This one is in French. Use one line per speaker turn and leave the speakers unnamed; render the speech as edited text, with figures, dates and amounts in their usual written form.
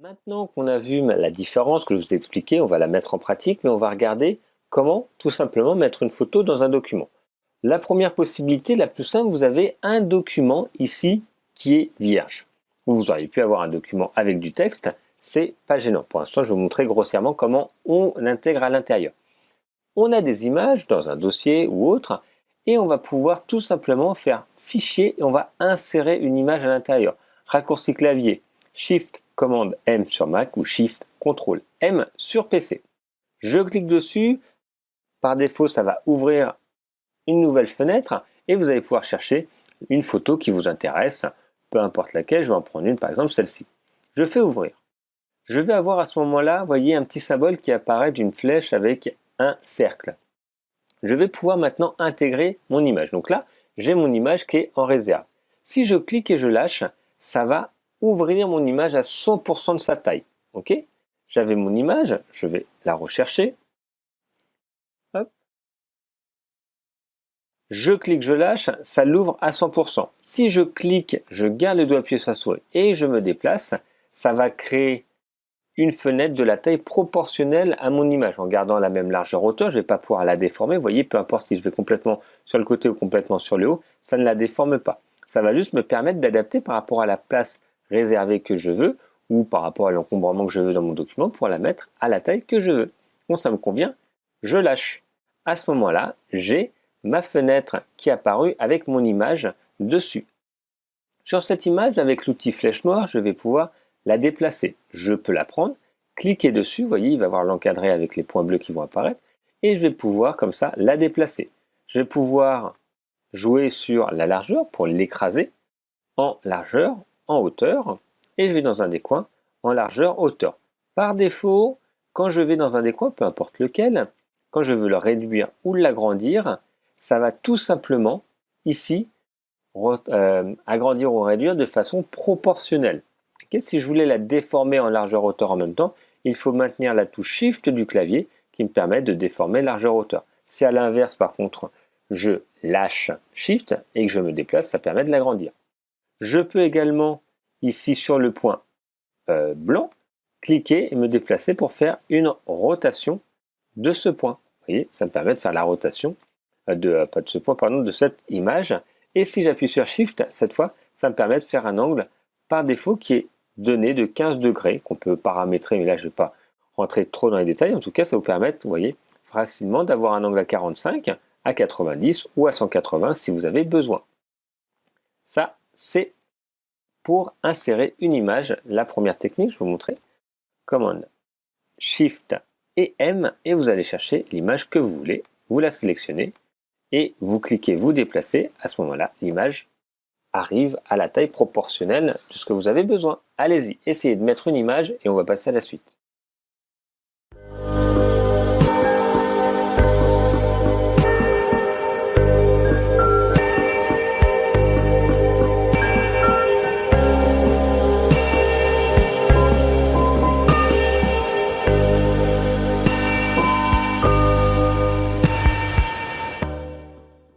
Maintenant qu'on a vu la différence que je vous ai expliquée, on va la mettre en pratique, mais on va regarder comment tout simplement mettre une photo dans un document. La première possibilité, la plus simple, vous avez un document ici qui est vierge. Vous auriez pu avoir un document avec du texte, c'est pas gênant. Pour l'instant, je vais vous montrer grossièrement comment on l'intègre à l'intérieur. On a des images dans un dossier ou autre, et on va pouvoir tout simplement faire fichier et on va insérer une image à l'intérieur. Raccourci clavier, Shift commande M sur Mac ou Shift Ctrl M sur PC. Je clique dessus, par défaut ça va ouvrir une nouvelle fenêtre et vous allez pouvoir chercher une photo qui vous intéresse, peu importe laquelle, je vais en prendre une par exemple celle-ci. Je fais ouvrir. Je vais avoir à ce moment-là, vous voyez, un petit symbole qui apparaît d'une flèche avec un cercle. Je vais pouvoir maintenant intégrer mon image. Donc là, j'ai mon image qui est en réserve. Si je clique et je lâche, ça va ouvrir mon image à 100% de sa taille. Ok? J'avais mon image, je vais la rechercher. Hop. Je clique, je lâche, ça l'ouvre à 100%. Si je clique, je garde le doigt appuyé sur la souris et je me déplace, ça va créer une fenêtre de la taille proportionnelle à mon image. En gardant la même largeur hauteur, je ne vais pas pouvoir la déformer. Vous voyez, peu importe si je vais complètement sur le côté ou complètement sur le haut, ça ne la déforme pas. Ça va juste me permettre d'adapter par rapport à la place réservée que je veux ou par rapport à l'encombrement que je veux dans mon document pour la mettre à la taille que je veux. Bon, ça me convient, je lâche. À ce moment-là, j'ai ma fenêtre qui est apparue avec mon image dessus. Sur cette image, avec l'outil flèche noire, je vais pouvoir la déplacer. Je peux la prendre, cliquer dessus, vous voyez, il va voir l'encadré avec les points bleus qui vont apparaître, et je vais pouvoir comme ça la déplacer. Je vais pouvoir jouer sur la largeur pour l'écraser en largeur, en hauteur, et je vais dans un des coins en largeur, hauteur. Par défaut, quand je vais dans un des coins, peu importe lequel, quand je veux le réduire ou l'agrandir, ça va tout simplement ici agrandir ou réduire de façon proportionnelle. Okay, si je voulais la déformer en largeur hauteur en même temps, il faut maintenir la touche Shift du clavier qui me permet de déformer largeur hauteur. Si à l'inverse par contre je lâche Shift et que je me déplace, ça permet de l'agrandir. Je peux également ici sur le point blanc cliquer et me déplacer pour faire une rotation de ce point. Vous voyez, ça me permet de faire la rotation de ce point, pardon, de cette image. Et si j'appuie sur Shift, cette fois, ça me permet de faire un angle par défaut qui est donné de 15 degrés, qu'on peut paramétrer, mais là je ne vais pas rentrer trop dans les détails. En tout cas, ça vous permet, vous voyez, facilement d'avoir un angle à 45, à 90 ou à 180 si vous avez besoin. Ça, c'est pour insérer une image. La première technique, je vais vous montrer. Commande Shift et M et vous allez chercher l'image que vous voulez. Vous la sélectionnez et vous cliquez, vous déplacez. À ce moment-là, l'image arrive à la taille proportionnelle de ce que vous avez besoin. Allez-y, essayez de mettre une image et on va passer à la suite.